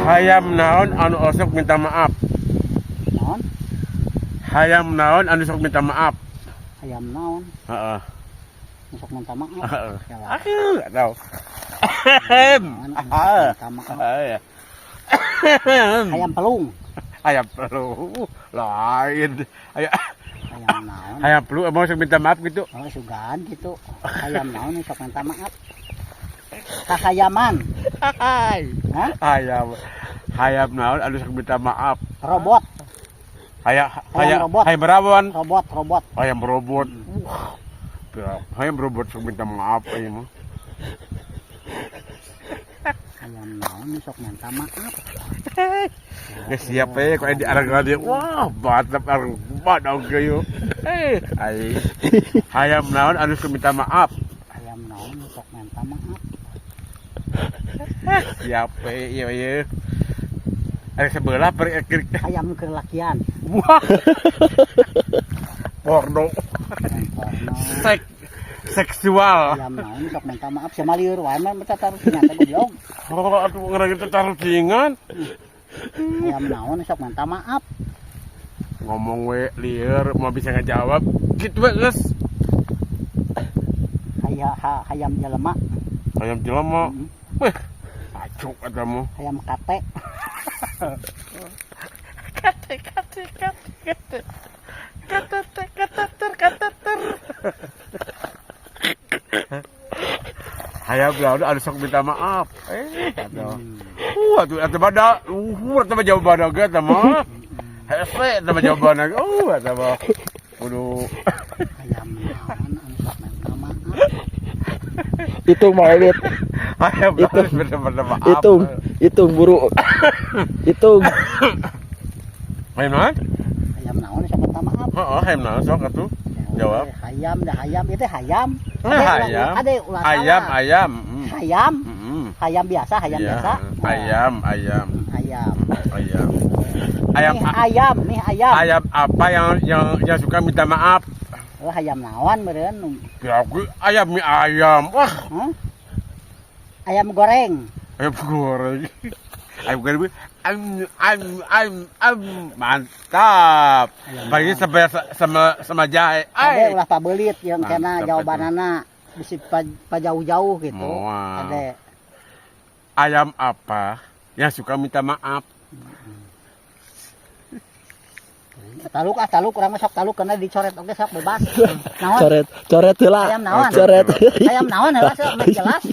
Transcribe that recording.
Hayam naon anu osok minta maaf. Naon? Hayam naon anu sok minta maaf. Ayam naon? Heeh. Masuk minta maaf. Heeh. Ya lah. Aku enggak tahu. Ahem. Naon anu minta maaf. Ayam pelung. Ayam pelu. Lain. Ayam naon? Ayam pelu emang sok minta maaf gitu. Oh, sugan gitu. Ayam naon sok minta maaf. Kahayaman. Hai. Hah? Hayam naon anu sok minta maaf. Robot. Hayam berawon. Robot. Ayam robot. Ayam robot sok minta maaf ayam. Ayam naon sok minta maaf. Ya siap kok di arang radio. Wah, mantap arang badang kayu. Ai. Hayam naon anu sok minta maaf. Ayam naon sok minta maaf. Siap iya. Ada sebelah perikir. Ayam kelakian. Wah. Porno. Ayam porno. Seksual. Ayam naon sok minta maaf sama lieur wae mah mata taruh singan teh goblok. Oh, atuh ngarang teh tarutingan. Ayam naon sok minta maaf. Ngomong we lieur mau bisa ngejawab. Gitu we geus. Hayam jelema. Ayam jelema. Weh, acuk atamu. Ayam kate. Kater. Hayam naon anu sok minta maaf. Atuh. Atuh bada. Atuh jawaban ge tah mah. Hese tah jawaban ge. Atuh mah. Kudu Ayam naon anu sok minta maaf. Hitung mah elit. hayam naon bener-bener maaf. Hitung buru. Hitung. Hayam naon? Ayam naon sok minta maaf. Heeh, hayam naon sok atuh. Jawab. Hayam dah hayam itu hayam. Hayam. Ada ulah Ayam. Hayam. Heeh. Hayam biasa, hayam biasa. Ayam. Ayam. Ayam. Nih ayam. Ayam apa yang suka minta maaf? Oh, hayam naon meureun? Ya aku ayam mie ayam. Wah, Hah? Ayam goreng. ayam goreng. Ayam goreng. Mantap. Bagi sama jahe. Ada ulah pabelit yang kena Mantap, jawabanana bisi jauh-jauh gitu. Moal. Ada Ayam apa yang suka minta maaf? taluk urang sok taluk karena dicoret oge sok bebas. Naon? Coret heula. Ayam naon? Coret. Ayam naon heula sok jelas.